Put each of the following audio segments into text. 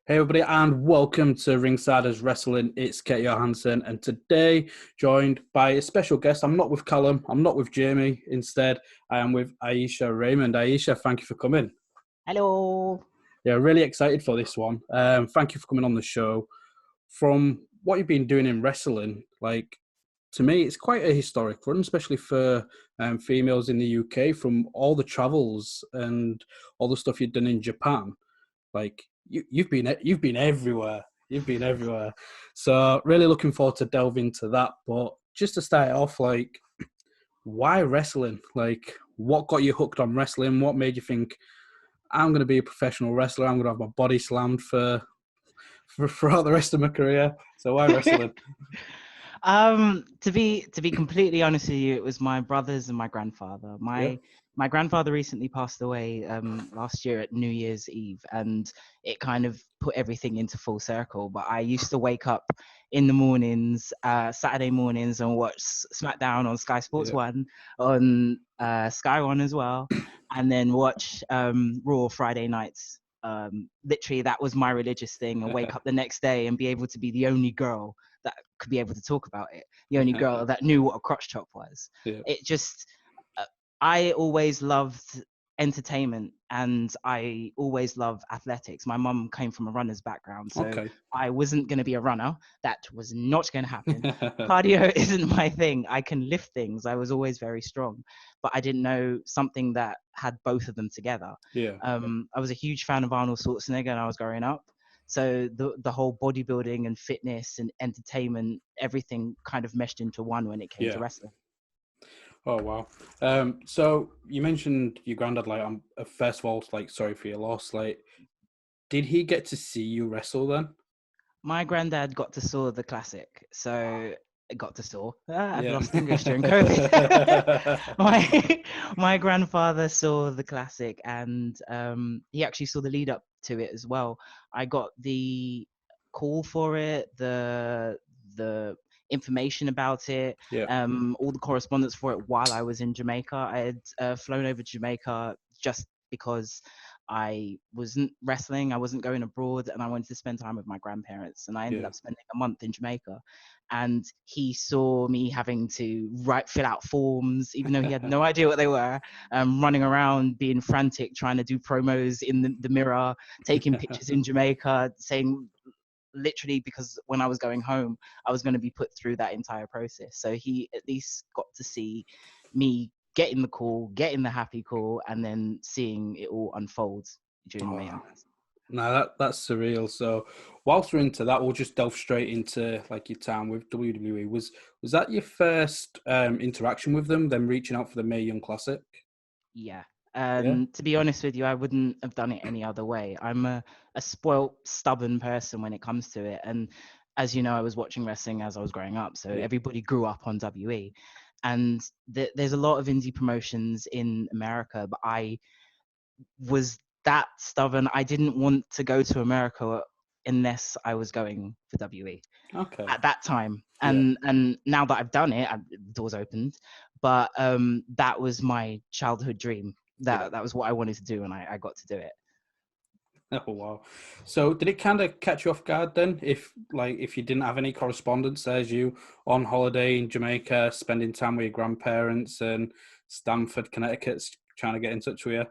Hey everybody, and welcome to Ringsiders Wrestling. It's Kate Johansson, and today joined by a special guest. I'm not with Callum, I'm not with Jamie. Instead, I am with Ayesha Raymond. Ayesha, thank you for coming. Hello. Yeah, really excited for this one. Thank you for coming on the show. From what you've been doing in wrestling, to me, it's quite a historic run, especially for females in the UK. From all the travels and all the stuff you've done in Japan, you've been everywhere. You've been everywhere. So really looking forward to delve into that. But just to start off, why wrestling? What got you hooked on wrestling? What made you think I'm going to be a professional wrestler? I'm going to have my body slammed for throughout the rest of my career. So why wrestling? To be completely honest with you, it was my brothers and my grandfather. My grandfather recently passed away last year at New Year's Eve, and it kind of put everything into full circle. But I used to wake up in the mornings, Saturday mornings, and watch SmackDown on Sky Sports 1, on Sky One as well, and then watch Raw Friday nights. Literally, that was my religious thing, and wake up the next day and be able to be the only girl that could be able to talk about it, the only girl that knew what a crotch chop was. It just I always loved entertainment, and I always loved athletics. My mum came from a runner's background, so I wasn't going to be a runner. That was not going to happen. Cardio isn't my thing. I can lift things. I was always very strong, but I didn't know something that had both of them together. I was a huge fan of Arnold Schwarzenegger when I was growing up. So the whole bodybuilding and fitness and entertainment, everything kind of meshed into one when it came to wrestling. Oh, wow. So you mentioned your granddad, first of all, sorry for your loss. Did he get to see you wrestle then? My granddad got to saw the classic. So I've lost English during COVID. my grandfather saw the classic, and he actually saw the lead up to it as well. I got the call for it, the information about it, all the correspondence for it while I was in Jamaica. I had flown over to Jamaica just because I wasn't wrestling, I wasn't going abroad, and I wanted to spend time with my grandparents. And I ended up spending a month in Jamaica. And he saw me having to fill out forms, even though he had no idea what they were, running around, being frantic, trying to do promos in the mirror, taking pictures in Jamaica, saying literally, because when I was going home, I was going to be put through that entire process. So he at least got to see me getting the call, getting the happy call, and then seeing it all unfold during Mae Young Classic. No, that's surreal. So whilst we're into that, we'll just delve straight into your time with WWE. Was that your first interaction with them reaching out for the Mae Young Classic? Yeah. To be honest with you, I wouldn't have done it any other way. I'm a spoilt, stubborn person when it comes to it. And as you know, I was watching wrestling as I was growing up. So everybody grew up on WWE. And there's a lot of indie promotions in America, but I was that stubborn. I didn't want to go to America unless I was going for WWE at that time. And now that I've done it, the doors opened. But that was my childhood dream. That was what I wanted to do, and I got to do it. Oh, wow. So did it kind of catch you off guard then, if you didn't have any correspondence as you on holiday in Jamaica, spending time with your grandparents, and Stamford, Connecticut's trying to get in touch with you?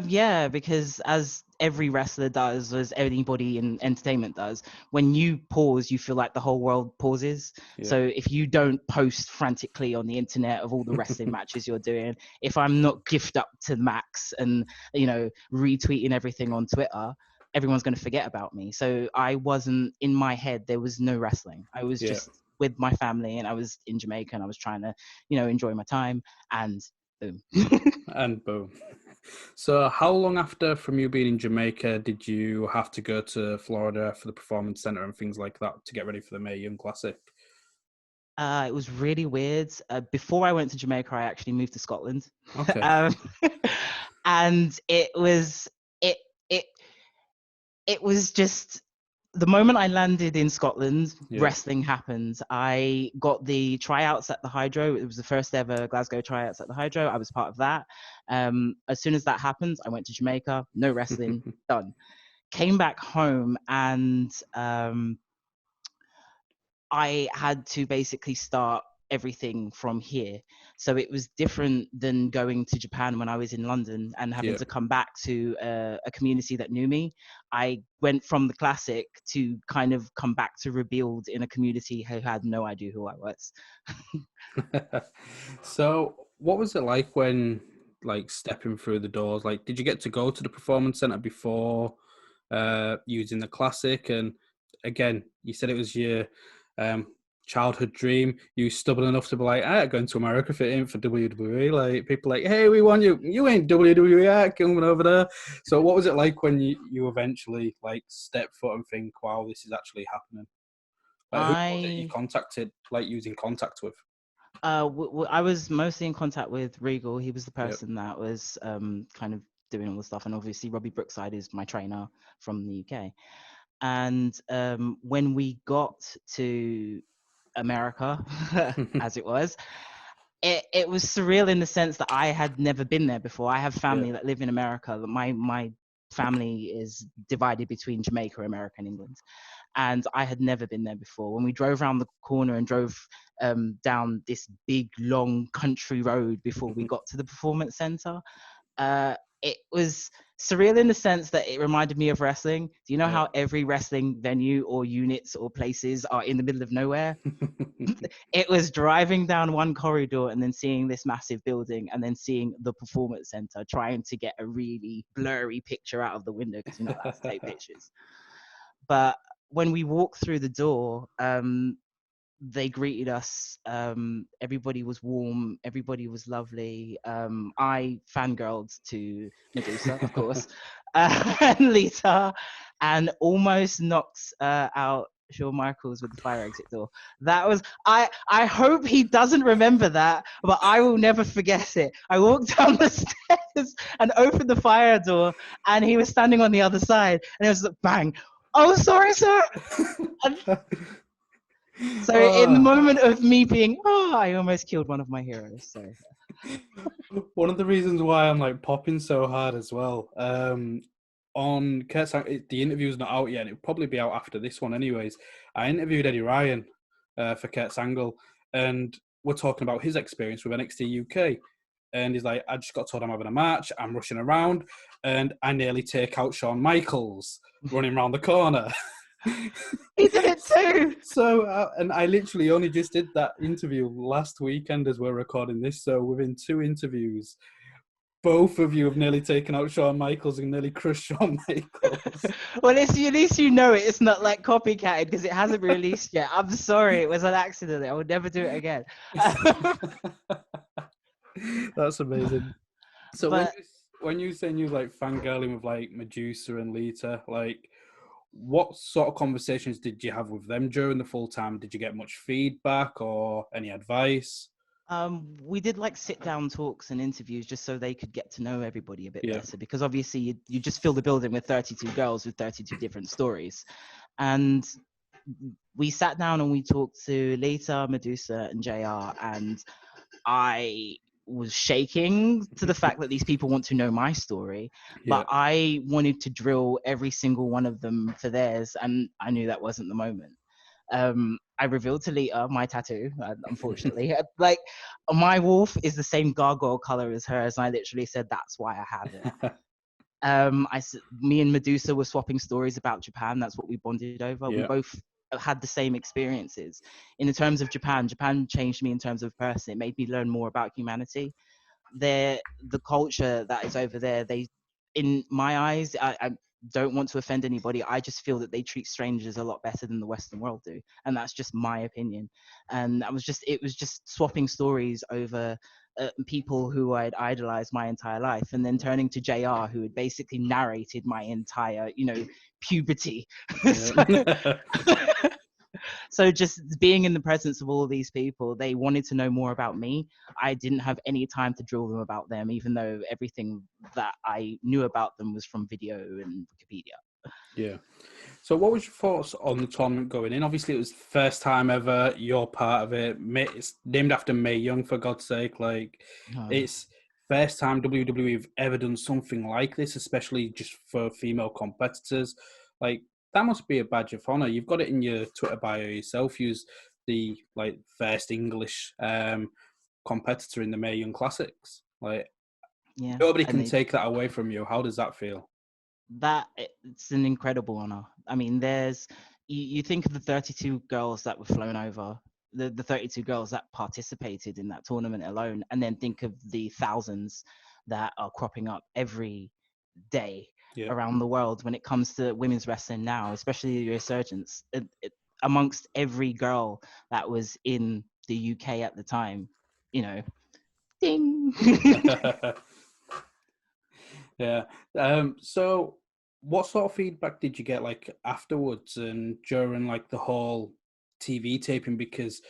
Yeah, because as every wrestler does, as anybody in entertainment does, when you pause, you feel like the whole world pauses. So if you don't post frantically on the internet of all the wrestling matches you're doing, if I'm not gift up to the max and, retweeting everything on Twitter, everyone's going to forget about me. So I wasn't, in my head, there was no wrestling. I was just with my family, and I was in Jamaica, and I was trying to, enjoy my time, and boom. And boom. So how long after from you being in Jamaica did you have to go to Florida for the Performance Center and things like that to get ready for the Mae Young Classic? It was really weird. Before I went to Jamaica, I actually moved to Scotland. Okay. And it was just the moment I landed in Scotland, wrestling happened. I got the tryouts at the Hydro. It was the first ever Glasgow tryouts at the Hydro. I was part of that. As soon as that happened, I went to Jamaica. No wrestling, done. came back home, and I had to basically start everything from here. So it was different than going to Japan when I was in London and having to come back to a community that knew me. I went from the classic to kind of come back to rebuild in a community who had no idea who I was. So what was it like when, like, stepping through the doors? Like, did you get to go to the performance center before using the classic? And again, you said it was your childhood dream. You stubborn enough to be like, I ain't going to America for WWE. Like, people like, hey, we want you. You ain't WWE coming over there. So what was it like when you eventually, like, step foot and think, wow, this is actually happening? Like, who was it you contacted, like, using contact with? I was mostly in contact with Regal. He was the person that was kind of doing all the stuff. And obviously Robbie Brookside is my trainer from the UK. And when we got to America, as it was, it was surreal in the sense that I had never been there before. I have family that live in America. My family is divided between Jamaica, America, and England. And I had never been there before. When we drove around the corner and drove down this big, long country road before we got to the performance center, it was surreal in the sense that it reminded me of wrestling. Do you know how every wrestling venue or units or places are in the middle of nowhere? It was driving down one corridor and then seeing this massive building and then seeing the performance center, trying to get a really blurry picture out of the window because you're not allowed to take pictures. But when we walked through the door, they greeted us. Everybody was warm. Everybody was lovely. I fangirled to Medusa, of course, and Lita, and almost knocked out Shawn Michaels with the fire exit door. That was, I hope he doesn't remember that, but I will never forget it. I walked down the stairs and opened the fire door, and he was standing on the other side, and it was like, bang. Oh, sorry, sir. So in the moment of me being, I almost killed one of my heroes. So one of the reasons why I'm like popping so hard as well, on Kurt's, the interview's not out yet. It'll probably be out after this one anyways. I interviewed Eddie Ryan for Kurt's Angle, and we're talking about his experience with NXT UK. And he's like, I just got told I'm having a match, I'm rushing around, and I nearly take out Shawn Michaels running around the corner. He did it too. So, and I literally only just did that interview last weekend as we're recording this. So within 2 interviews, both of you have nearly taken out Shawn Michaels and nearly crushed Shawn Michaels. Well, at least you know it. It's not like copycatted because it hasn't released yet. I'm sorry, it was an accident. I would never do it again. That's amazing. So when you saying you like fangirling with like Medusa and Lita, like, what sort of conversations did you have with them during the full time? Did you get much feedback or any advice? We did like sit down talks and interviews just so they could get to know everybody a bit better, because obviously you just fill the building with 32 girls with 32 different stories. And we sat down and we talked to Lita, Medusa, and JR, and I was shaking to the fact that these people want to know my story, but I wanted to drill every single one of them for theirs, and I knew that wasn't the moment. I revealed to Lita my tattoo, unfortunately. Like, my wolf is the same gargoyle color as hers, and I literally said that's why I have it. Me and Medusa were swapping stories about Japan. That's what we bonded over. We both had the same experiences. In the terms of Japan changed me in terms of person. It made me learn more about humanity. The culture that is over there, in my eyes, I don't want to offend anybody. I just feel that they treat strangers a lot better than the Western world do, and that's just my opinion. And it was just swapping stories over people who I'd idolized my entire life, and then turning to JR, who had basically narrated my entire, puberty. So just being in the presence of all these people, they wanted to know more about me. I didn't have any time to drill them about them, even though everything that I knew about them was from video and Wikipedia. Yeah. So what was your thoughts on the tournament going in? Obviously, it was the first time ever you're part of it. It's named after Mae Young, for God's sake. Like, it's first time WWE have ever done something like this, especially just for female competitors. Like, that must be a badge of honor. You've got it in your Twitter bio yourself. Use the first English competitor in the Mae Young Classics. Like, Yeah, nobody and can take that away from you. How does that feel? it's an incredible honor. I mean, there's you think of the 32 girls that were flown over, the 32 girls that participated in that tournament alone, and then think of the thousands that are cropping up every day around the world when it comes to women's wrestling now, especially the resurgence. Amongst every girl that was in the UK at the time, you know, ding. Yeah. So what sort of feedback did you get afterwards and during the whole TV taping? Because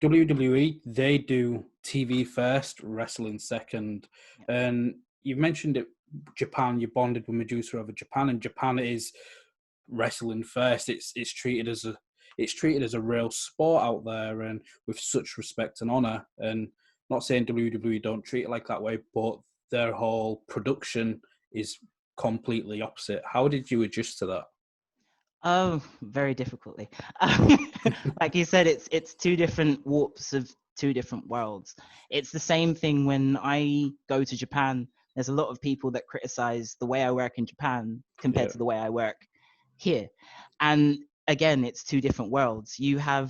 WWE, they do TV first, wrestling second. Yeah. And you've mentioned it, Japan, you bonded with Medusa over Japan, and Japan is wrestling first. It's treated as a real sport out there, and with such respect and honor. And not saying WWE don't treat it like that way, but their whole production is completely opposite. How did you adjust to that? Oh, very difficultly. Like you said, it's two different warps of two different worlds. It's the same thing when I go to Japan. There's a lot of people that criticize the way I work in Japan compared to the way I work here. And again, it's two different worlds.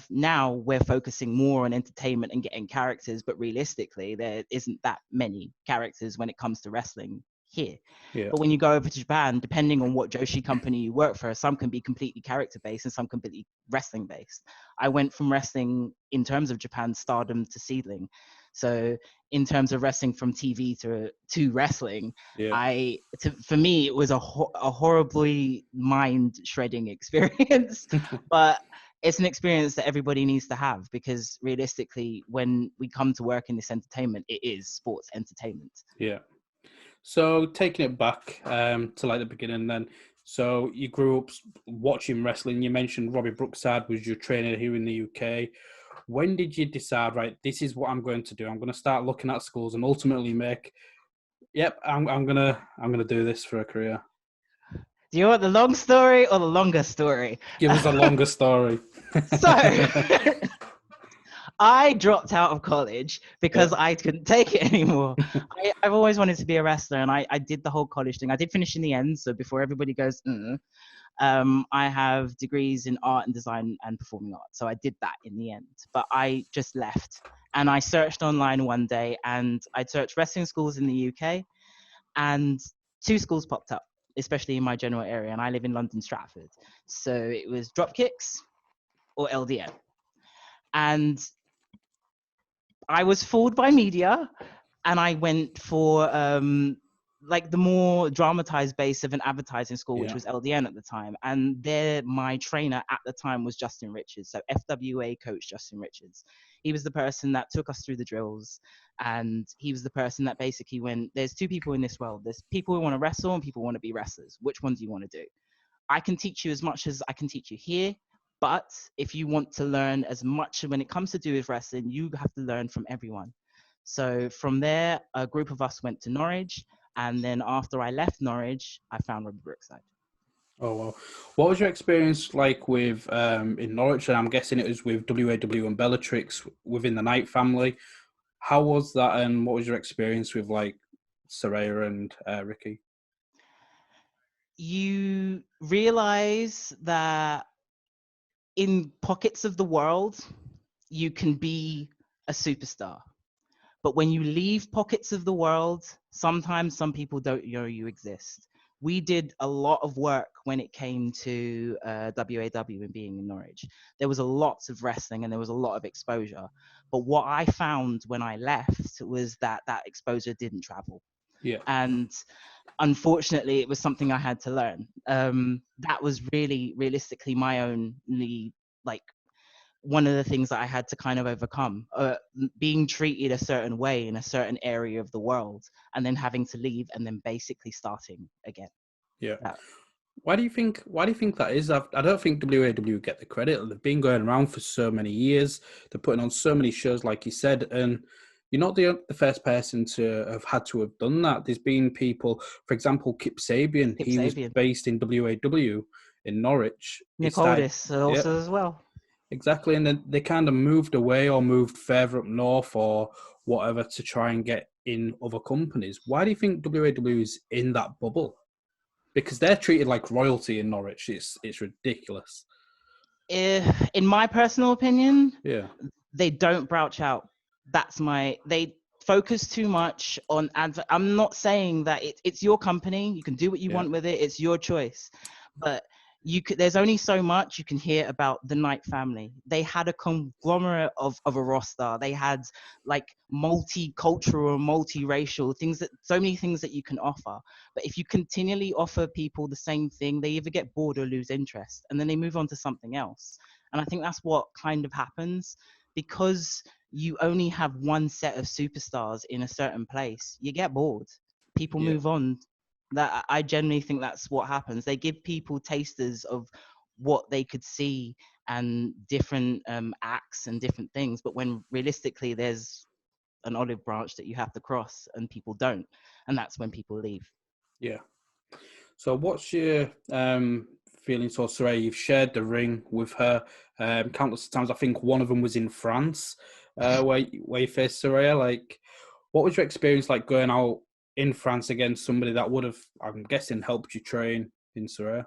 Now we're focusing more on entertainment and getting characters, but realistically, there isn't that many characters when it comes to wrestling here. Yeah. But when you go over to Japan, depending on what Joshi company you work for, some can be completely character based and some completely wrestling based. I went from wrestling in terms of Japan Stardom to Seedling. So in terms of wrestling from TV to wrestling, for me it was a horribly mind shredding experience. But it's an experience that everybody needs to have, because realistically, when we come to work in this entertainment, it is sports entertainment. Yeah. So taking it back to the beginning then, so you grew up watching wrestling. You mentioned Robbie Brookside was your trainer here in the UK. When did you decide, right, this is what I'm going to do? I'm going to start looking at schools and ultimately I'm gonna do this for a career. Do you want the long story or the longer story? Give us a longer story. So I dropped out of college because I couldn't take it anymore. I've always wanted to be a wrestler, and I did the whole college thing. I did finish in the end, so before everybody goes, I have degrees in art and design and performing arts. So I did that in the end, but I just left. And I searched online one day, and I searched wrestling schools in the UK, and 2 schools popped up, especially in my general area, and I live in London, Stratford. So it was Dropkicks or LDN. And I was fooled by media, and I went for the more dramatized base of an advertising school, which was LDN at the time. And there, my trainer at the time was Justin Richards, so FWA coach Justin Richards. He was the person that took us through the drills, and he was the person that basically went, there's 2 people in this world. There's people who want to wrestle and people who want to be wrestlers. Which one do you want to do? I can teach you as much as I can teach you here, but if you want to learn as much when it comes to do with wrestling, you have to learn from everyone. So from there, a group of us went to Norwich. And then after I left Norwich, I found Robbie Brookside. Oh, well. What was your experience like with in Norwich? And I'm guessing it was with WAW and Bellatrix within the Knight family. How was that, and what was your experience with Saraya and Ricky? You realize that in pockets of the world, you can be a superstar. But when you leave pockets of the world, sometimes some people don't know you exist. We did a lot of work when it came to WAW and being in Norwich. There was a lot of wrestling and there was a lot of exposure. But what I found when I left was that exposure didn't travel. Yeah. And unfortunately, it was something I had to learn. That was really, realistically, my only one of the things that I had to kind of overcome, being treated a certain way in a certain area of the world, and then having to leave and then basically starting again. Yeah. Why do you think that is? I don't think WAW get the credit. They've been going around for so many years. They're putting on so many shows, like you said, and you're not the first person to have done that. There's been people, for example, Kip Sabian. He was based in WAW in Norwich. Nick Aldis also as well. Exactly, and then they kind of moved away or moved further up north or whatever to try and get in other companies. Why do you think WAW is in that bubble? Because they're treated like royalty in Norwich. It's ridiculous. In my personal opinion, yeah, they don't branch out. They focus too much on advert. I'm not saying that it's your company. You can do what you want with it. It's your choice. But there's only so much you can hear about the Knight family. They had a conglomerate of a roster. They had like multicultural, multiracial so many things that you can offer. But if you continually offer people the same thing, they either get bored or lose interest, and then they move on to something else. And I think that's what kind of happens, because you only have one set of superstars in a certain place. You get bored. People move on. That I generally think that's what happens. They give people tasters of what they could see and different acts and different things, but when realistically there's an olive branch that you have to cross and people don't, and that's when people leave. Yeah. So what's your feelings towards Saraya? You've shared the ring with her countless times. I think one of them was in France, where you faced Saraya. Like, what was your experience like going out in France against somebody that would have, I'm guessing, helped you train in Saraya?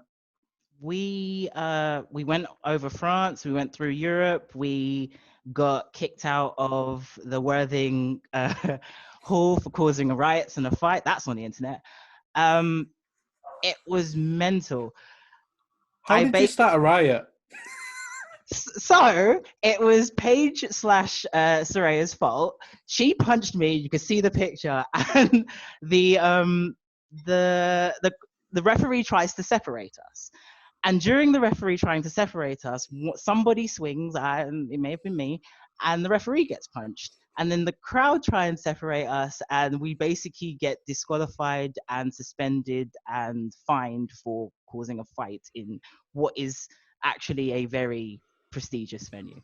We went over France. We went through Europe. We got kicked out of the Worthing Hall for causing riots and a fight. That's on the internet. It was mental. How did you start a riot? So it was Paige / Saraya's fault. She punched me. You could see the picture, and the referee tries to separate us. And during the referee trying to separate us, somebody swings, and it may have been me, and the referee gets punched. And then the crowd try and separate us, and we basically get disqualified and suspended and fined for causing a fight in what is actually a very prestigious venue.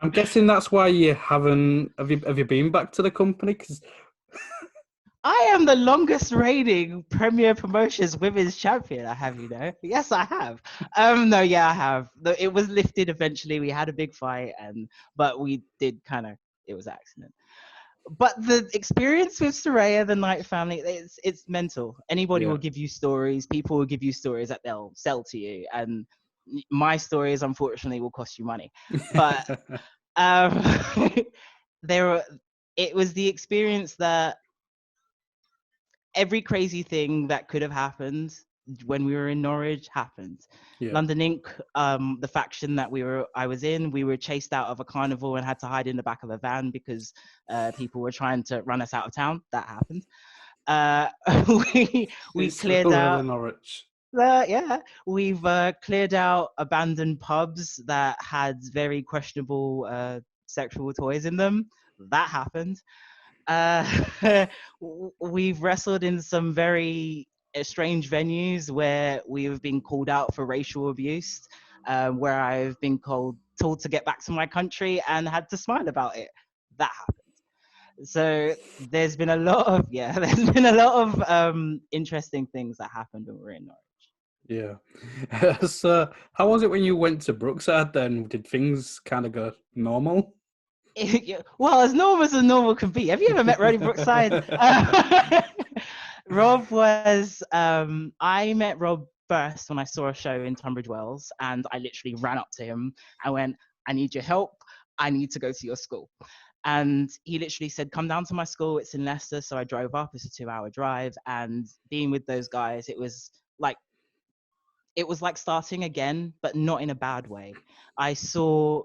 I'm guessing that's why you haven't. Have you been back to the company? Because I am the longest reigning Premier Promotions Women's Champion. I have, Yes, I have. No, yeah, I have. It was lifted eventually. We had a big fight, but we did it was an accident. But the experience with Saraya, the Knight family, it's mental. Anybody will give you stories. People will give you stories that they'll sell to you, and my stories, unfortunately, will cost you money. But it was the experience that every crazy thing that could have happened when we were in Norwich happened. London Inc., the faction that I was in, we were chased out of a carnival and had to hide in the back of a van because people were trying to run us out of town. That happened. We cleared out Norwich. We've cleared out abandoned pubs that had very questionable sexual toys in them. That happened. We've wrestled in some very strange venues where we've been called out for racial abuse, where I've been told to get back to my country and had to smile about it. That happened. So there's been a lot of interesting things that happened when we were in Norwich. Yeah. So how was it when you went to Brookside then? Did things kind of go normal? Well, as normal can be. Have you ever met Roddy Brookside? Rob was, I met Rob first when I saw a show in Tunbridge Wells, and I literally ran up to him. I went, I need your help. I need to go to your school. And he literally said, come down to my school. It's in Leicester. So I drove up. It's a 2-hour drive. And being with those guys, it was like starting again, but not in a bad way. I saw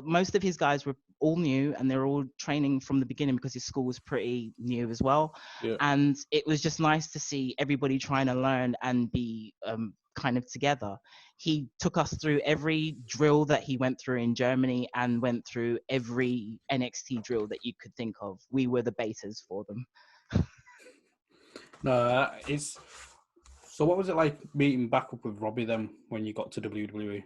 most of his guys were all new, and they were all training from the beginning because his school was pretty new as well. Yeah. And it was just nice to see everybody trying to learn and be kind of together. He took us through every drill that he went through in Germany and went through every NXT drill that you could think of. We were the betas for them. No, So what was it like meeting back up with Robbie then when you got to WWE?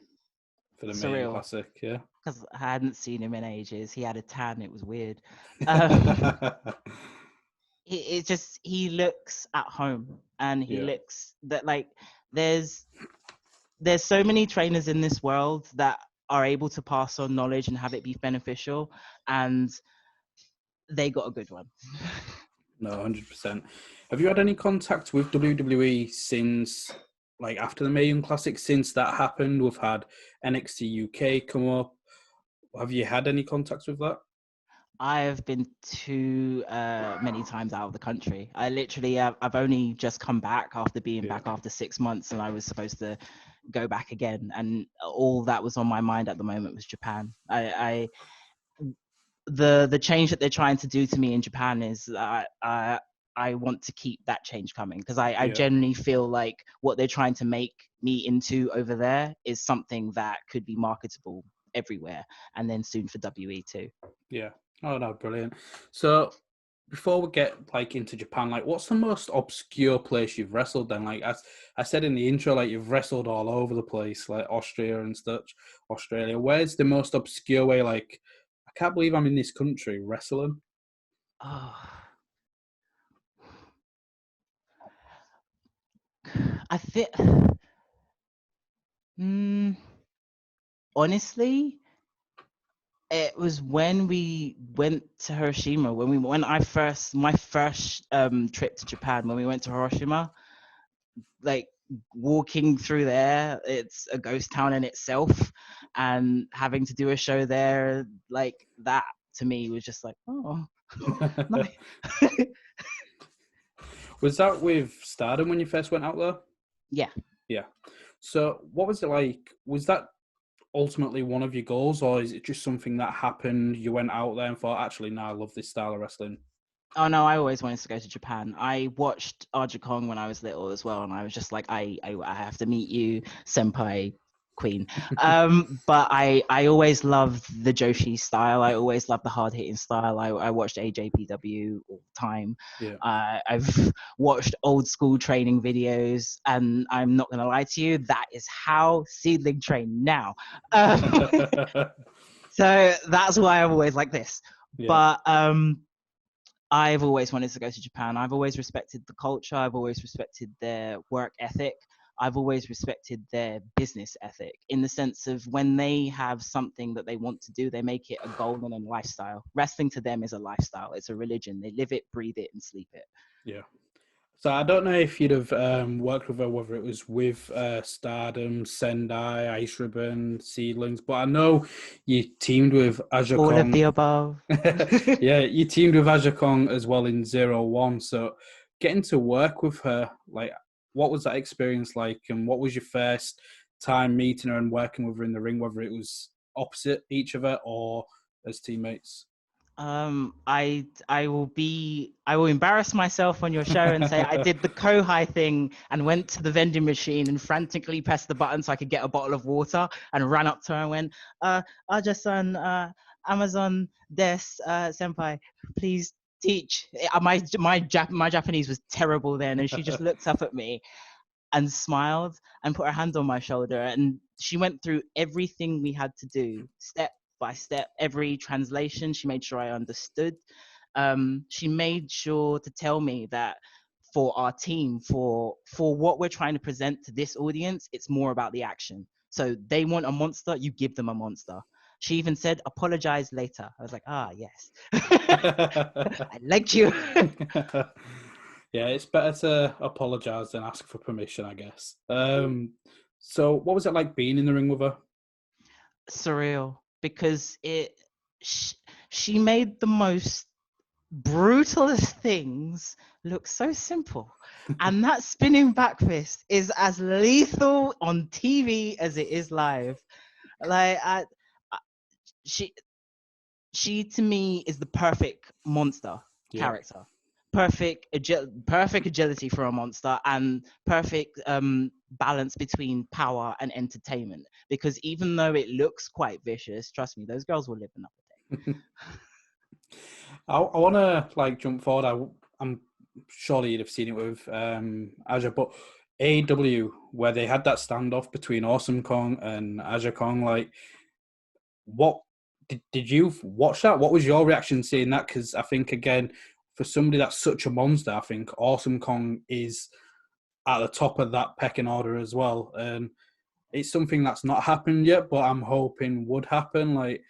for the Mae Young Surreal. Classic. Yeah. Because I hadn't seen him in ages. He had a tan. It was weird. Um, it just, he looks at home, and he looks that like there's so many trainers in this world that are able to pass on knowledge and have it be beneficial, and they got a good one. No, 100%. Have you had any contact with WWE since, like, after the Mae Young Classic, since that happened? We've had NXT UK come up. Have you had any contacts with that? I have been too many times out of the country. I literally have, I've only just come back after being back after 6 months, and I was supposed to go back again. And all that was on my mind at the moment was Japan. The change that they're trying to do to me in Japan is I want to keep that change coming, because I genuinely feel like what they're trying to make me into over there is something that could be marketable everywhere, and then soon for WE too. Yeah. Oh, no, brilliant. So before we get like into Japan, like what's the most obscure place you've wrestled then? Like I said in the intro, like you've wrestled all over the place, like Austria and such, Australia. Where's the most obscure way? Like, I can't believe I'm in this country wrestling. Oh. I think, honestly, it was when we went to Hiroshima. My first trip to Japan, when we went to Hiroshima, like walking through there, it's a ghost town in itself, and having to do a show there like that to me was just like, oh, nice. Was that with Stardom when you first went out there? Yeah. Yeah. So what was it like? Was that ultimately one of your goals, or is it just something that happened? You went out there and thought, actually, no, I love this style of wrestling. Oh no, I always wanted to go to Japan. I watched Aja Kong when I was little as well, and I was just like, I have to meet you, senpai queen. But I always loved the Joshi style. I always loved the hard hitting style. I watched AJPW all the time. Yeah. I've watched old school training videos, and I'm not gonna lie to you, that is how Seedling train now. So that's why I'm always like this. Yeah. But I've always wanted to go to Japan. I've always respected the culture. I've always respected their work ethic. I've always respected their business ethic, in the sense of when they have something that they want to do, they make it a goal and a lifestyle. Wrestling to them is a lifestyle. It's a religion. They live it, breathe it, and sleep it. Yeah. So I don't know if you'd have worked with her, whether it was with Stardom, Sendai, Ayesha Raymond, Seedlings, but I know you teamed with Aja Kong. All of the above. Yeah, you teamed with Aja Kong as well in 01. So getting to work with her, like, what was that experience like? And what was your first time meeting her and working with her in the ring, whether it was opposite each other or as teammates? I will embarrass myself on your show and say I did the Kohai thing and went to the vending machine and frantically pressed the button so I could get a bottle of water, and ran up to her and went, Aja-san, Amazon des, senpai, please teach. My Japanese was terrible then, and she just looked up at me and smiled and put her hand on my shoulder, and she went through everything we had to do, step by step, every translation. She made sure I understood. She made sure to tell me that for our team, for what we're trying to present to this audience, it's more about the action. So they want a monster, you give them a monster. She even said, apologize later. I was like, yes. I like you. Yeah, it's better to apologise than ask for permission, I guess. So what was it like being in the ring with her? Surreal, because she made the most brutalest things look so simple, and that spinning back fist is as lethal on TV as it is live. Like she to me is the perfect monster character. Perfect agility for a monster, and perfect balance between power and entertainment. Because even though it looks quite vicious, trust me, those girls will live another day. I want to like jump forward. I'm surely you'd have seen it with Aja, but AEW, where they had that standoff between Awesome Kong and Aja Kong, like, what did you watch that? What was your reaction seeing that? Because I think, again, for somebody that's such a monster, I think Awesome Kong is at the top of that pecking order as well. And it's something that's not happened yet, but I'm hoping would happen. Like,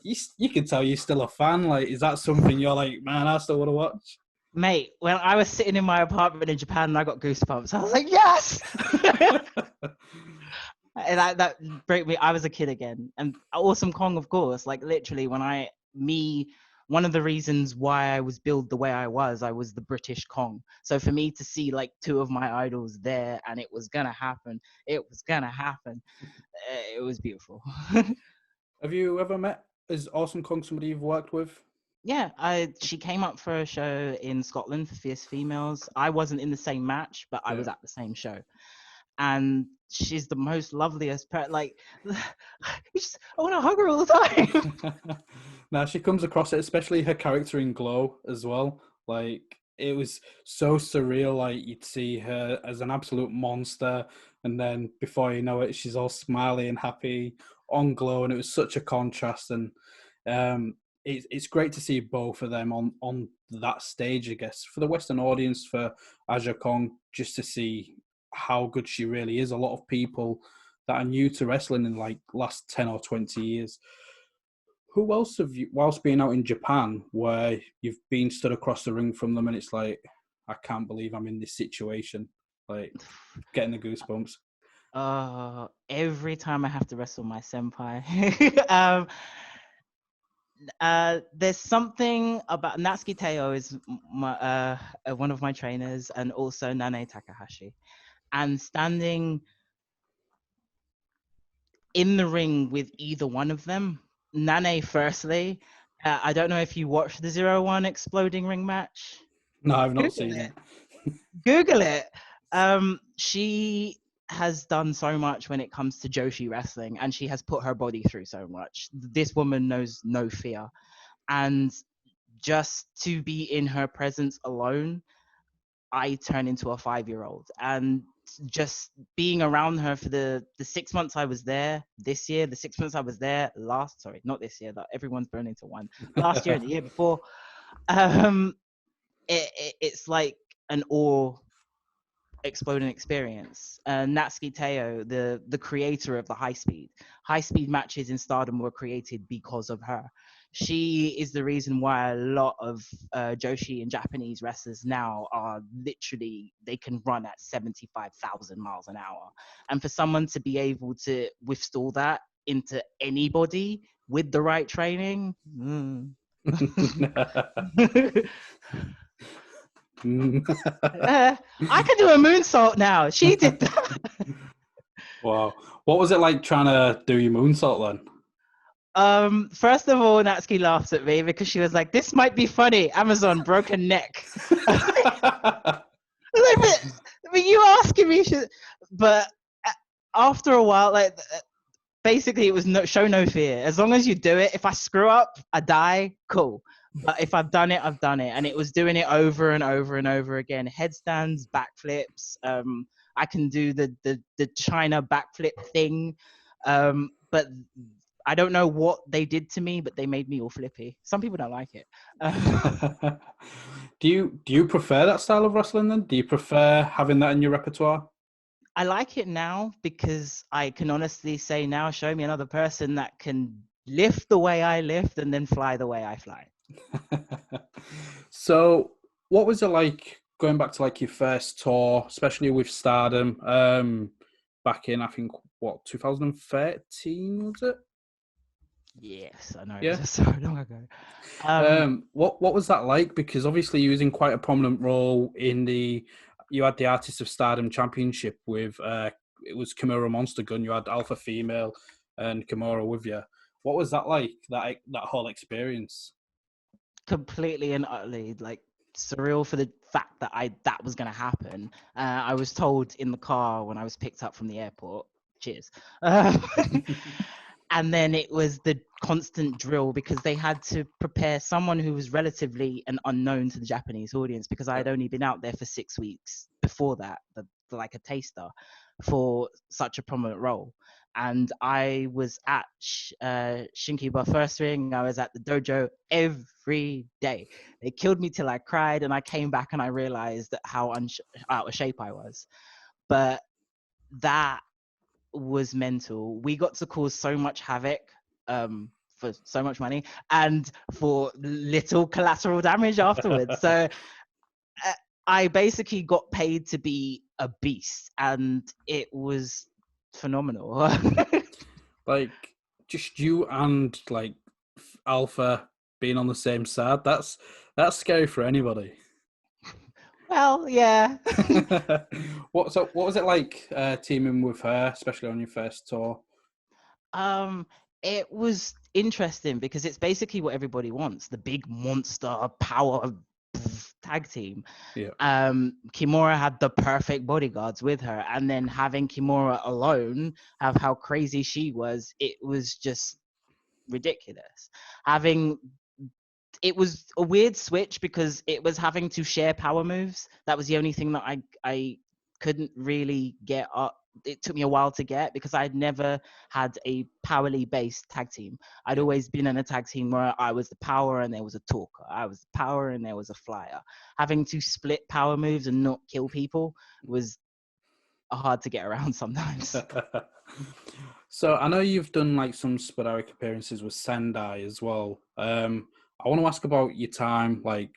you can tell you're still a fan. Like, is that something you're like, man, I still want to watch? Mate, when I was sitting in my apartment in Japan and I got goosebumps, I was like, yes! And that broke me. I was a kid again. And Awesome Kong, of course, like literally one of the reasons why I was billed the way I was the British Kong. So for me to see like two of my idols there and it was going to happen, it was beautiful. Have you ever met, is Awesome Kong somebody you've worked with? Yeah, she came up for a show in Scotland for Fierce Females. I wasn't in the same match, but I was at the same show. And she's the most loveliest like, I want to hug her all the time. Now, she comes across it, especially her character in Glow as well. Like, it was so surreal. Like, you'd see her as an absolute monster, and then before you know it, she's all smiley and happy on Glow, and it was such a contrast. And it's great to see both of them on that stage, I guess, for the Western audience, for Aja Kong, just to see how good she really is. A lot of people that are new to wrestling in like last 10 or 20 years. Who else have you, whilst being out in Japan, where you've been stood across the ring from them and it's like, I can't believe I'm in this situation, like getting the goosebumps? Every time I have to wrestle my senpai. There's something about Natsuki Taiyo is one of my trainers, and also Nanae Takahashi. And standing in the ring with either one of them, Nanae firstly, I don't know if you watched the 0-1 exploding ring match. No, I've not seen it. Google it. She has done so much when it comes to Joshi wrestling, and she has put her body through so much. This woman knows no fear. And just to be in her presence alone, I turn into a 5-year-old. And just being around her for the 6 months I was there this year, the 6 months I was there not this year, that everyone's blown into one, last year and the year before, it's like an awe exploding experience. Natsuki Taiyo, the creator of the high speed matches in Stardom were created because of her. She is the reason why a lot of Joshi and Japanese wrestlers now are literally, they can run at 75,000 miles an hour. And for someone to be able to withstand that into anybody with the right training, I can do a moonsault now. She did that. Wow. What was it like trying to do your moonsault then? First of all, Natsuki laughed at me because she was like, "This might be funny. Amazon broken neck." I mean, you asking me, but after a while, like, basically, it was show no fear. As long as you do it, if I screw up, I die. Cool. But if I've done it, I've done it. And it was doing it over and over and over again. Headstands, backflips. I can do the China backflip thing. But I don't know what they did to me, but they made me all flippy. Some people don't like it. Do you prefer that style of wrestling then? Do you prefer having that in your repertoire? I like it now because I can honestly say now, show me another person that can lift the way I lift and then fly the way I fly. So what was it like going back to like your first tour, especially with Stardom, back in, I think, what, 2013 was it? Yes, I know. Yeah. It was so long ago. What was that like? Because obviously you was in quite a prominent role in you had the Artists of Stardom Championship with, it was Kimura Monster Gun. You had Alpha Female and Kimura with you. What was that like, that whole experience? Completely and utterly like surreal for the fact that that was going to happen. I was told in the car when I was picked up from the airport, cheers. And then it was the constant drill because they had to prepare someone who was relatively an unknown to the Japanese audience because I had only been out there for 6 weeks before that. like a taster for such a prominent role. And I was at Shinkiba First Ring. I was at the dojo every day. They killed me till I cried, and I came back and I realized that how out of shape I was. But that was mental. We got to cause so much havoc for so much money and for little collateral damage afterwards. So I basically got paid to be a beast, and it was phenomenal. Like, just you and like Alpha being on the same side, that's scary for anybody. Well, yeah. What was it like teaming with her, especially on your first tour? It was interesting because it's basically what everybody wants, the big monster power tag team. Yeah. Kimura had the perfect bodyguards with her, and then having Kimura alone, have how crazy she was, it was just ridiculous. It was a weird switch because it was having to share power moves. That was the only thing that I couldn't really get up. It took me a while to get because I'd never had a powerly based tag team. I'd always been in a tag team where I was the power and there was a talker. I was the power and there was a flyer. Having to split power moves and not kill people was hard to get around sometimes. So I know you've done like some sporadic appearances with Sendai as well. I want to ask about your time like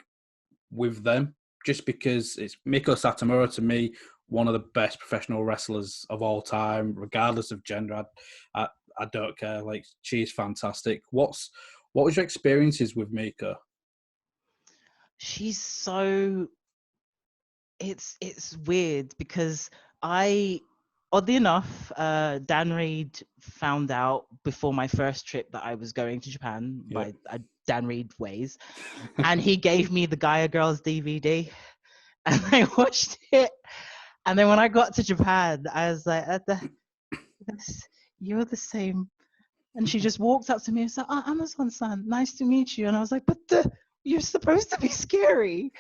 with them, just because it's Miko Satomura, to me, one of the best professional wrestlers of all time, regardless of gender. I don't care. Like, she's fantastic. What was your experiences with Miko? She's so it's weird because oddly enough, Dan Reed found out before my first trip that I was going to Japan by Dan Reed ways, and he gave me the Gaia Girls DVD, and I watched it. And then when I got to Japan, I was like, "You're the same." And she just walked up to me and said, "Oh, Amazon-san, nice to meet you." And I was like, "But you're supposed to be scary."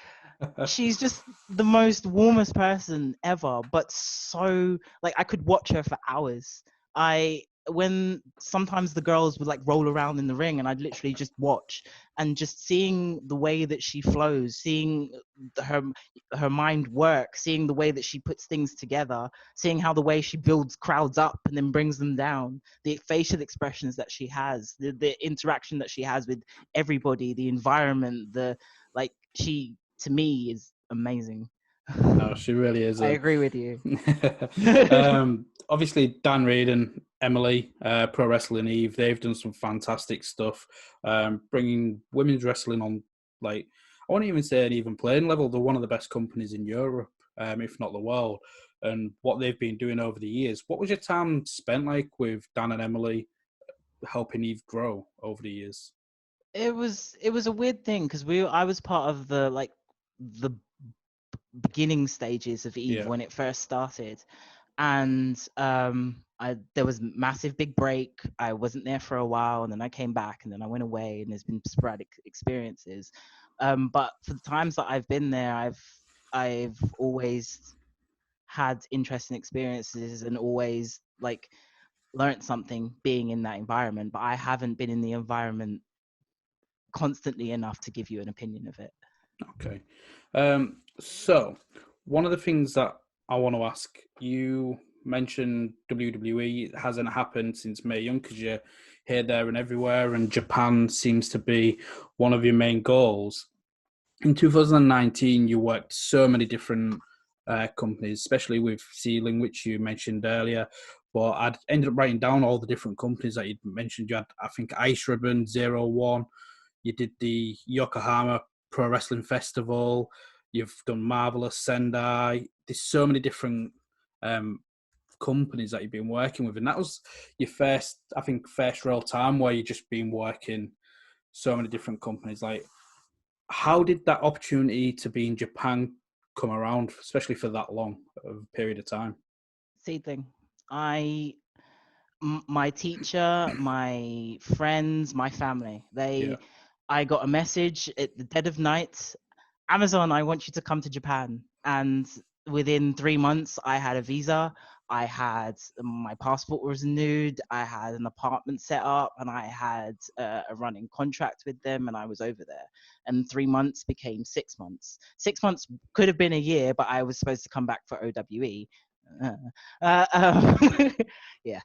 She's just the most warmest person ever, but so like I could watch her for hours. When sometimes the girls would like roll around in the ring and I'd literally just watch, and just seeing the way that she flows, seeing her mind work, seeing the way that she puts things together, seeing how the way she builds crowds up and then brings them down, the facial expressions that she has, the interaction that she has with everybody, the environment, she to me is amazing. No, she really is. I agree with you. Obviously, Dan Reed and Emily, Pro Wrestling Eve, they've done some fantastic stuff, bringing women's wrestling on, like, I won't even say an even playing level. They're one of the best companies in Europe, if not the world, and what they've been doing over the years. What was your time spent like with Dan and Emily helping Eve grow over the years? It was a weird thing because I was part of the beginning stages of Eve when it first started, and there was massive big break. I wasn't there for a while, and then I came back, and then I went away, and there's been sporadic experiences. But for the times that I've been there, I've always had interesting experiences and always like learned something being in that environment. But I haven't been in the environment constantly enough to give you an opinion of it. Okay. So one of the things that I want to ask, you mentioned WWE. It hasn't happened since Mae Young because you're here, there, and everywhere, and Japan seems to be one of your main goals. In 2019, you worked so many different companies, especially with Sealing, which you mentioned earlier. But I'd ended up writing down all the different companies that you'd mentioned. You had, I think, Ayesha Raymond, 01. You did the Yokohama Pro Wrestling Festival. You've done Marvelous, Sendai. There's so many different companies that you've been working with. And that was your first real time where you've just been working so many different companies. Like, how did that opportunity to be in Japan come around, especially for that long of a period of time? Seedling. My teacher, my friends, my family, I got a message at the dead of night, Amazon, I want you to come to Japan. And within 3 months, I had a visa. I had my passport was renewed. I had an apartment set up, and I had a running contract with them, and I was over there. And 3 months became 6 months. 6 months could have been a year, but I was supposed to come back for OWE. Yeah.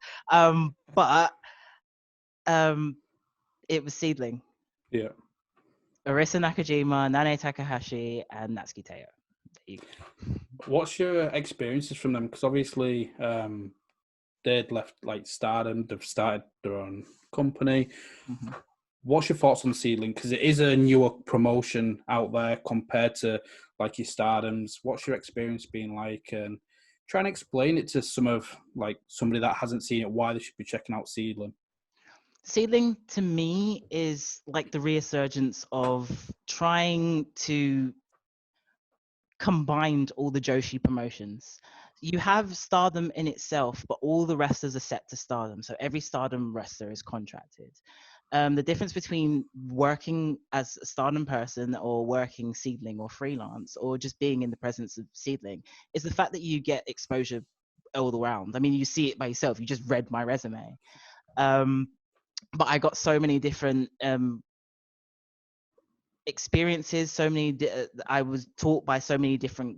But it was Seedling. Yeah. Arisa Nakajima, Nanae Takahashi, and Natsuki Taiyo. There you go. What's your experiences from them? Because obviously they'd left like Stardom, they've started their own company. Mm-hmm. What's your thoughts on Seedling? Because it is a newer promotion out there compared to like your Stardoms. What's your experience been like? And try and explain it to somebody that hasn't seen it, why they should be checking out Seedling. Seedling to me is like the resurgence of trying to combine all the Joshi promotions. You have Stardom in itself, but all the wrestlers are set to Stardom. So every Stardom wrestler is contracted. The difference between working as a Stardom person or working Seedling or freelance or just being in the presence of Seedling is the fact that you get exposure all around. I mean, you see it by yourself. You just read my resume. But I got so many different experiences. I was taught by so many different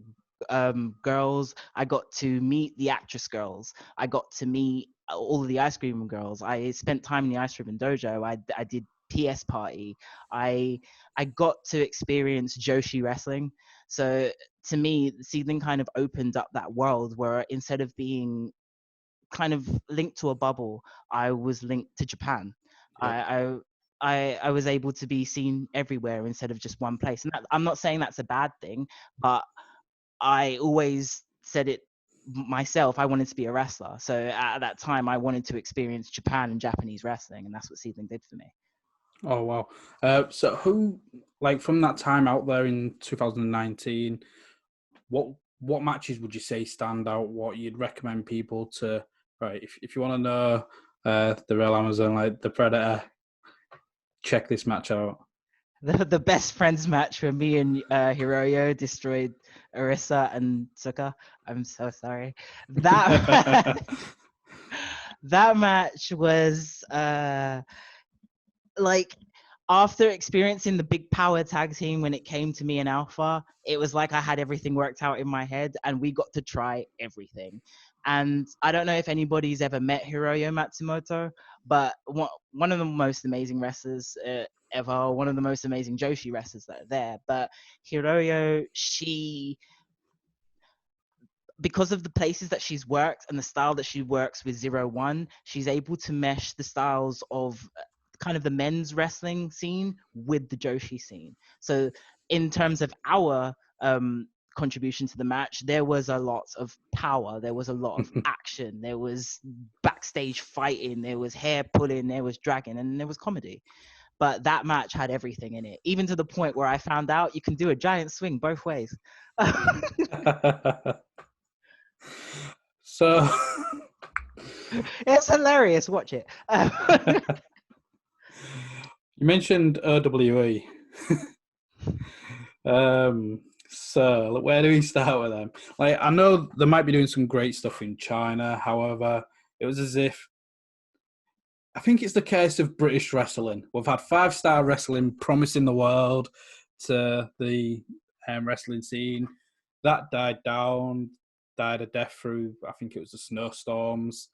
girls. I got to meet the actress girls. I got to meet all of the ice cream girls. I spent time in the ice cream dojo. I did PS party. I got to experience Joshi wrestling. So to me, Seedling kind of opened up that world where instead of being kind of linked to a bubble, I was linked to Japan. Yeah. I was able to be seen everywhere instead of just one place. And I'm not saying that's a bad thing, but I always said it myself. I wanted to be a wrestler. So at that time, I wanted to experience Japan and Japanese wrestling. And that's what Seedling did for me. Oh, wow. So who, like from that time out there in 2019, what matches would you say stand out? What you'd recommend people to, right, if you want to know the real Amazon, like the Predator, check this match out. The best friends match where me and Hiroyo destroyed Arisa and Tsuka. I'm so sorry. That that match was like after experiencing the big power tag team when it came to me and Alpha, it was like I had everything worked out in my head and we got to try everything. And I don't know if anybody's ever met Hiroyo Matsumoto, but one of the most amazing wrestlers ever, one of the most amazing Joshi wrestlers that are there. But Hiroyo, because of the places that she's worked and the style that she works with 0-1, she's able to mesh the styles of kind of the men's wrestling scene with the Joshi scene. So in terms of our contribution to the match, there was a lot of power, there was a lot of action, there was backstage fighting, there was hair pulling, there was dragging, and there was comedy. But that match had everything in it, even to the point where I found out you can do a giant swing both ways. So it's hilarious. Watch it. You mentioned OWE. So where do we start with them? Like, I know they might be doing some great stuff in China. However, it was as if, I think it's the case of British wrestling. We've had 5-star wrestling promising the world to the wrestling scene. That died down, died a death through, I think it was the snowstorms.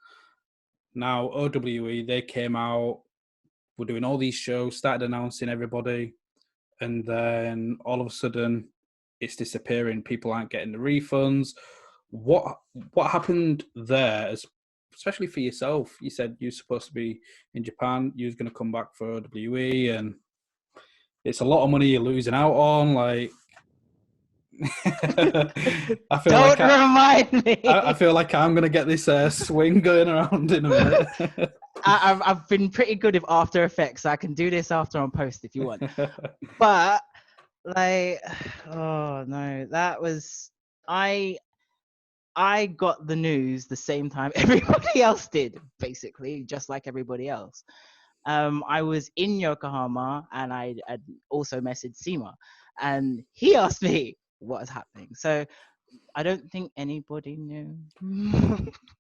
Now, OWE, they came out, were doing all these shows, started announcing everybody, and then all of a sudden, it's disappearing. People aren't getting the refunds. What happened there, especially for yourself? You said you're supposed to be in Japan. You was going to come back for OWE, and it's a lot of money you're losing out on. Like, I feel Don't remind me. I feel like I'm going to get this swing going around in a minute. I've been pretty good with After Effects. So I can do this after on post if you want. But like, oh no, that was I got the news the same time everybody else did, basically, just like everybody else. I was in Yokohama and I also messaged Seema, and he asked me what is happening. So I don't think anybody knew.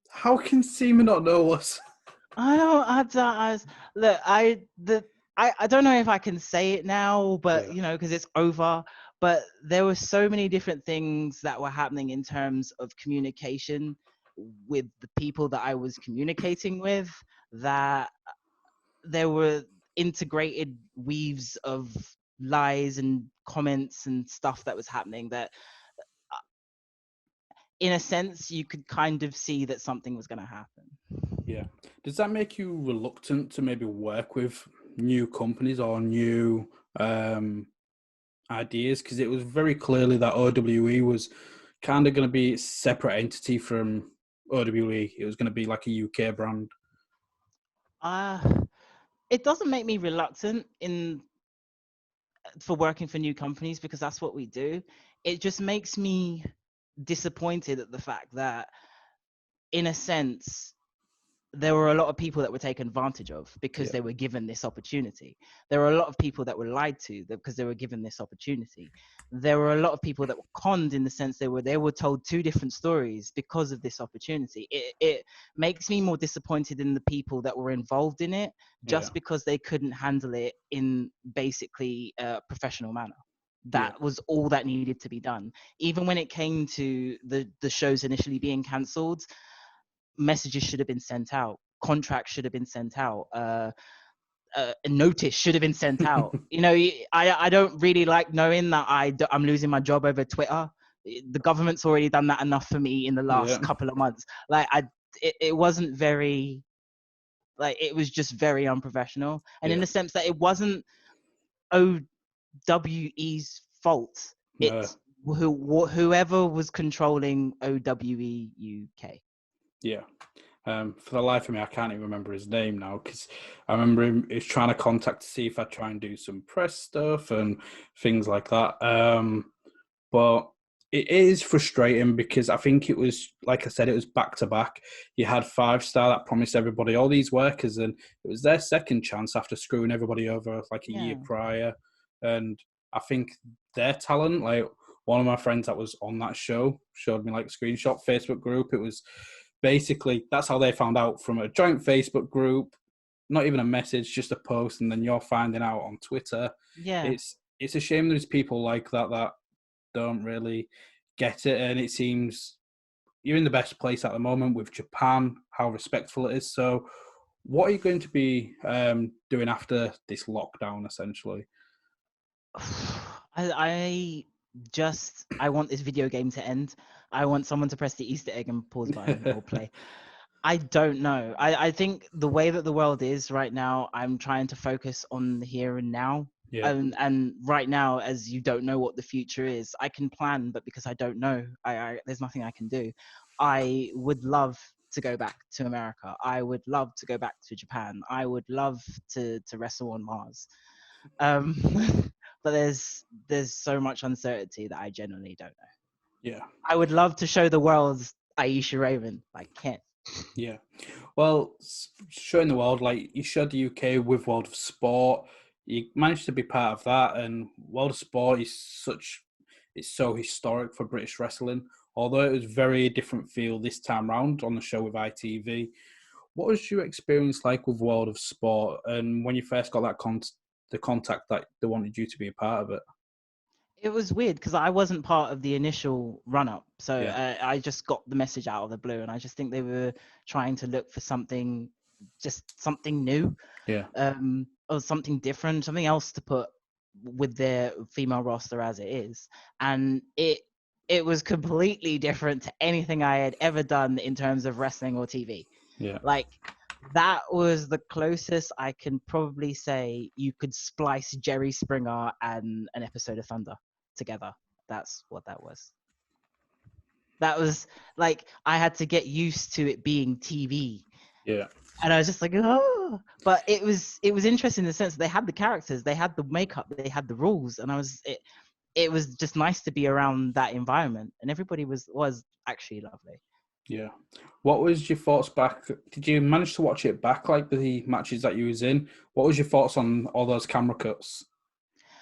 How can Seema not know us? Look, I don't know if I can say it now, but Yeah. because it's over. But there were so many different things that were happening in terms of communication with the people that I was communicating with, that there were integrated weaves of lies and comments and stuff that was happening that, in a sense, you could kind of see that something was going to happen. Yeah. Does that make you reluctant to maybe work with new companies or new ideas? Because it was very clearly that OWE was kind of going to be a separate entity from OWE. It was going to be like a UK brand. It doesn't make me reluctant for working for new companies, because that's what we do. It just makes me disappointed at the fact that, in a sense, there were a lot of people that were taken advantage of because they were given this opportunity. There were a lot of people that were lied to because they were given this opportunity. There were a lot of people that were conned, in the sense they were told two different stories because of this opportunity. It makes me more disappointed in the people that were involved in it, just because they couldn't handle it in basically a professional manner. That was all that needed to be done. Even when it came to the shows initially being cancelled, messages should have been sent out, contracts should have been sent out, a notice should have been sent out. I don't really like knowing that I'm losing my job over Twitter. The government's already done that enough for me in the last couple of months. Like, it wasn't very, like, it was just very unprofessional, and in the sense that it wasn't OWE's fault. It's whoever was controlling OWE UK. Yeah. For the life of me, I can't even remember his name now, because I remember him is trying to contact to see if I'd try and do some press stuff and things like that. But it is frustrating, because I think it was, like I said, it was back to back. You had 5-Star that promised everybody all these workers, and it was their second chance after screwing everybody over like a year prior. And I think their talent, like one of my friends that was on that show showed me like a screenshot Facebook group. It was basically, that's how they found out, from a joint Facebook group, not even a message, just a post, and then you're finding out on Twitter. It's a shame there's people like that don't really get it, and it seems you're in the best place at the moment with Japan, how respectful it is. So what are you going to be doing after this lockdown, essentially? I want this video game to end. I want someone to press the Easter egg and pause button or play. I don't know. I think the way that the world is right now, I'm trying to focus on the here and now. And right now, as you don't know what the future is, I can plan, but because I don't know, there's nothing I can do. I would love to go back to America. I would love to go back to Japan. I would love to wrestle on Mars. But there's so much uncertainty that I genuinely don't know. Yeah. I would love to show the world Ayesha Raymond. I can't. Yeah. Well, showing the world, like you showed the UK with World of Sport, you managed to be part of that, and World of Sport is it's so historic for British wrestling. Although it was very different feel this time round on the show with ITV. What was your experience like with World of Sport, and when you first got that the contact that they wanted you to be a part of it? It was weird because I wasn't part of the initial run-up, so I just got the message out of the blue, and I just think they were trying to look for something new, or something different, something else to put with their female roster as it is, and it was completely different to anything I had ever done in terms of wrestling or TV. Like, that was the closest I can probably say you could splice Jerry Springer and an episode of Thunder together. That's what that was. That was like, I had to get used to it being TV. And I was just like, oh, but it was interesting in the sense that they had the characters, they had the makeup, they had the rules, and it was just nice to be around that environment, and everybody was actually lovely. Yeah. What was your thoughts back? Did you manage to watch it back, like the matches that you was in? What was your thoughts on all those camera cuts?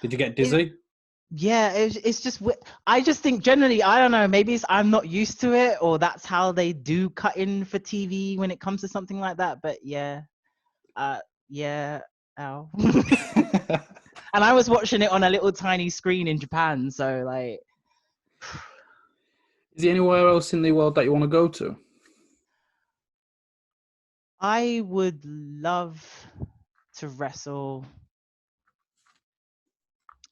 Did you get dizzy? Yeah, it's just I just think generally, I don't know, maybe I'm not used to it, or that's how they do cut in for TV when it comes to something like that. But yeah, yeah, ow. And I was watching it on a little tiny screen in Japan, so like. Is there anywhere else in the world that you want to go to? I would love to wrestle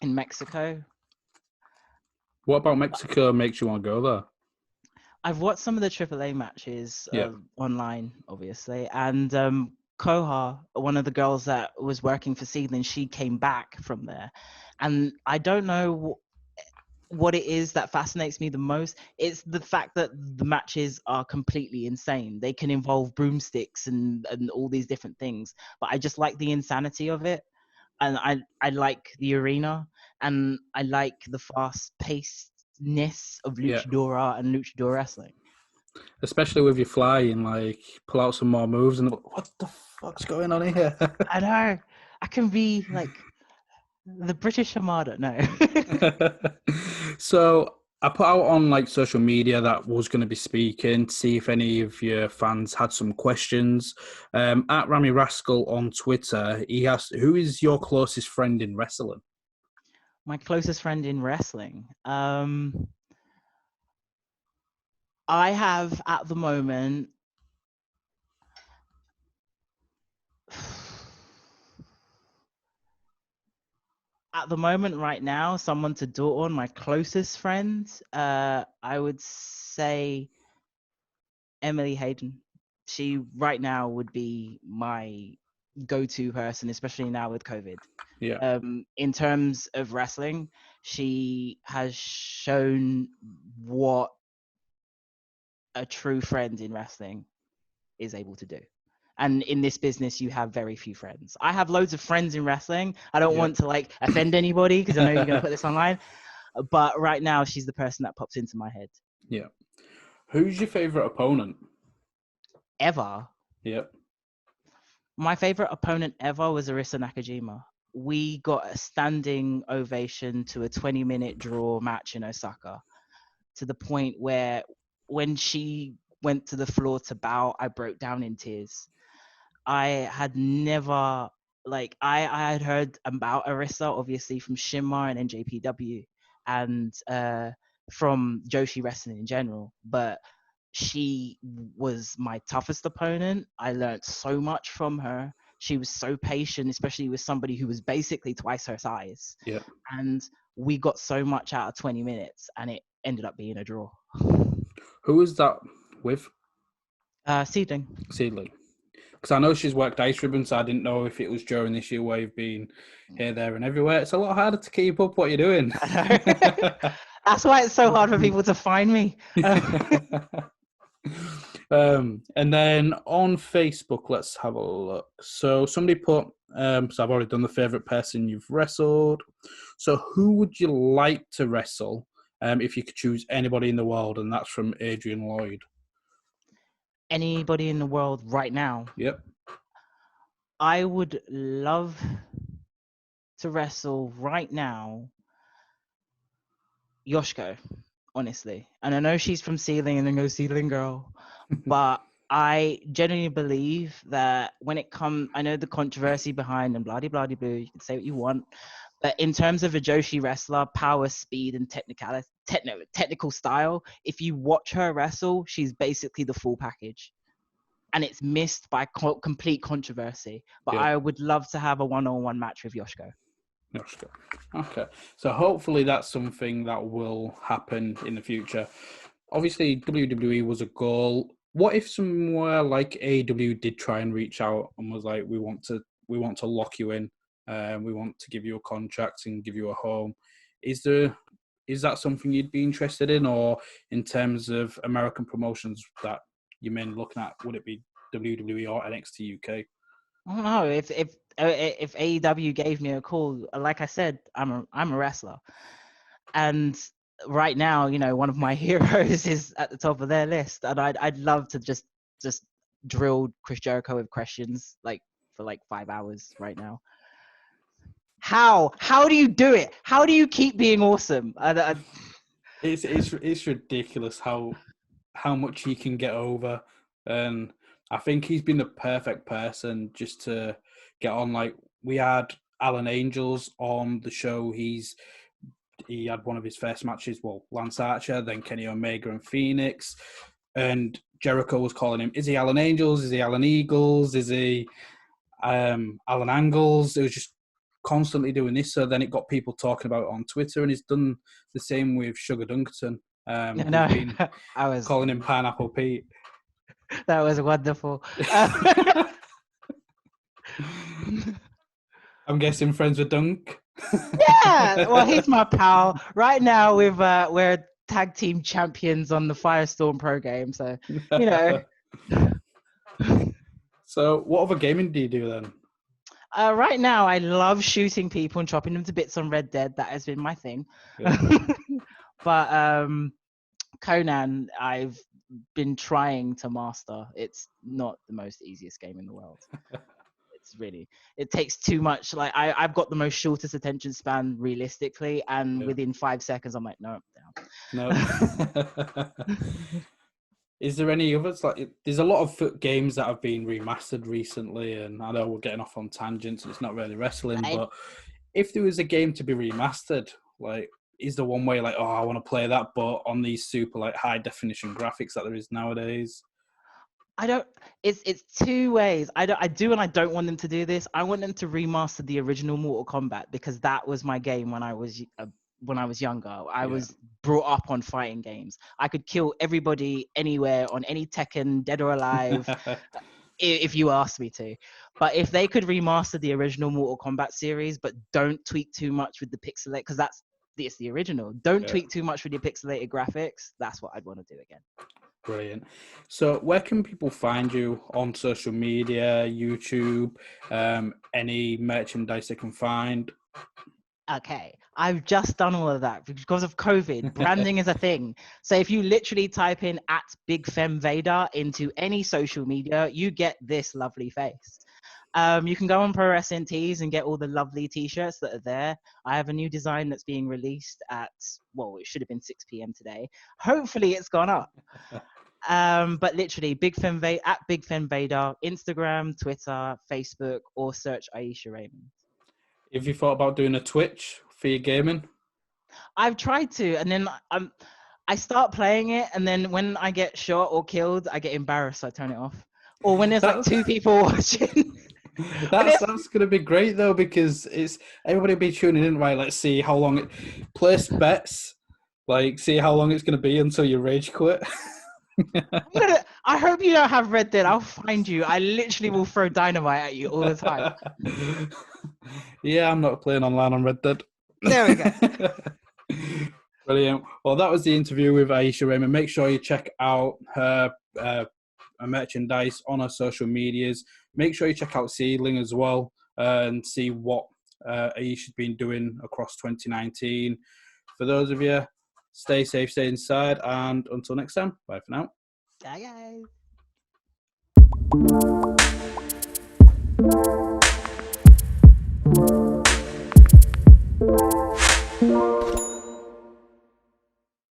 in Mexico. What about Mexico makes you want to go there? I've watched some of the AAA matches Yeah. online, obviously, and Koha, one of the girls that was working for Seedling, she came back from there, and I don't know what it is that fascinates me the most. It's the fact that the matches are completely insane. They can involve broomsticks and all these different things, but I just like the insanity of it, and I like the arena, and I like the fast pacedness of Yeah. luchadora and luchador wrestling. Especially with you flying, like pull out some more moves and what the fuck's going on here? I know. I can be like the British Armada. No. So I put out on like social media that was going to be speaking to see if any of your fans had some questions. At Rami Rascal on Twitter, he asked, "Who is your closest friend in wrestling?" My closest friend in wrestling. I have at the moment right now, someone to do on my closest friends, I would say Emily Hayden. She right now would be my go-to person, especially now with COVID. Yeah. In terms of wrestling, she has shown what a true friend in wrestling is able to do. And in this business, you have very few friends. I have loads of friends in wrestling. I don't want to like offend anybody because I know you're going to put this online. But right now, she's the person that pops into my head. Yeah. Who's your favorite opponent? Ever? Yep. My favorite opponent ever was Arisa Nakajima. We got a standing ovation to a 20-minute draw match in Osaka, to the point where when she went to the floor to bow, I broke down in tears. I had never, like, I had heard about Arisa, obviously, from Shinmar and NJPW, and from Joshi wrestling in general, but she was my toughest opponent. I learned so much from her. She was so patient, especially with somebody who was basically twice her size. Yeah. And we got so much out of 20 minutes, and it ended up being a draw. Who is that with? Seedling. Because I know she's worked Ice Ribbon, so I didn't know if it was during this year where you've been here, there, and everywhere. It's a lot harder to keep up what you're doing. That's why it's so hard for people to find me. And then on Facebook, let's have a look. So somebody put, so I've already done the favorite person you've wrestled. So who would you like to wrestle if you could choose anybody in the world? And that's from Adrian Lloyd. Anybody in the world right now? Yep. I would love to wrestle right now Yoshiko, honestly. And I know she's from Seedling and then go Seedling girl, but I genuinely believe that when it comes, I know the controversy behind and blah blah blah, you can say what you want, but in terms of a Joshi wrestler, power, speed, and technical style, if you watch her wrestle, she's basically the full package. And it's missed by complete controversy. But I would love to have a one-on-one match with Yoshiko. Okay. So hopefully that's something that will happen in the future. Obviously, WWE was a goal. What if somewhere like AEW did try and reach out and was like, we want to lock you in, we want to give you a contract and give you a home? Is that something you'd be interested in, or in terms of American promotions that you mean looking at, would it be WWE or NXT UK? I don't know if AEW gave me a call. Like I said, I'm a wrestler, and right now, you know, one of my heroes is at the top of their list, and I'd love to just drill Chris Jericho with questions like for like 5 hours right now. How do you do it? How do you keep being awesome? It's ridiculous how much he can get over, and I think he's been the perfect person just to get on. Like, we had Alan Angels on the show. He had one of his first matches, well, Lance Archer, then Kenny Omega and Phoenix, and Jericho was calling him, is he Alan Angels? Is he Alan Eagles? Is he Alan Angles? It was just constantly doing this. So then it got people talking about it on Twitter, and he's done the same with Sugar Dunkerton. No, been I was calling him Pineapple Pete. That was wonderful. I'm guessing friends with Dunk. Yeah, well, he's my pal. Right now, we're tag team champions on the Firestorm Pro game, so you know. So, what other gaming do you do then? Right now, I love shooting people and chopping them to bits on Red Dead. That has been my thing. Yeah. But Conan, I've been trying to master. It's not the most easiest game in the world. It takes too much. Like I've got the most shortest attention span realistically, and within 5 seconds I'm like, no, down. No. Is there any others? Like, there's a lot of games that have been remastered recently, and I know we're getting off on tangents and it's not really wrestling, but if there was a game to be remastered, like, is there one way like, oh, I want to play that, but on these super like high definition graphics that there is nowadays? It's two ways. I do and I don't want them to do this. I want them to remaster the original Mortal Kombat, because that was my game when I was younger. I was brought up on fighting games. I could kill everybody anywhere on any Tekken, dead or alive, if you asked me to. But if they could remaster the original Mortal Kombat series, but don't tweak too much with the pixelate, because it's the original. Don't tweak too much with your pixelated graphics. That's what I'd want to do again. Brilliant. So where can people find you on social media, YouTube, any merchandise they can find? Okay, I've just done all of that because of COVID. Branding is a thing. So if you literally type in @BigFemVader into any social media, you get this lovely face. You can go on Pro Wrestling Tees and get all the lovely t-shirts that are there. I have a new design that's being released it should have been 6 p.m. today. Hopefully it's gone up. But literally, @BigFemVader, Instagram, Twitter, Facebook, or search Ayesha Raymond. Have you thought about doing a Twitch for your gaming? I've tried to, and then I start playing it, and then when I get shot or killed, I get embarrassed, so I turn it off. Or when there's like 2 people watching. That's going to be great though, because it's everybody will be tuning in, right? Let's see how long place bets, like see how long it's going to be until you rage quit. I hope you don't have Red Dead. I'll find you. I literally will throw dynamite at you all the time. Yeah, I'm not playing online on Red Dead. There we go. Brilliant. Well, that was the interview with Ayesha Raymond. Make sure you check out her merchandise on her social medias. Make sure you check out Seedling as well and see what Ayesha's been doing across 2019. For those of you, stay safe, stay inside, and until next time, bye for now. Bye, guys.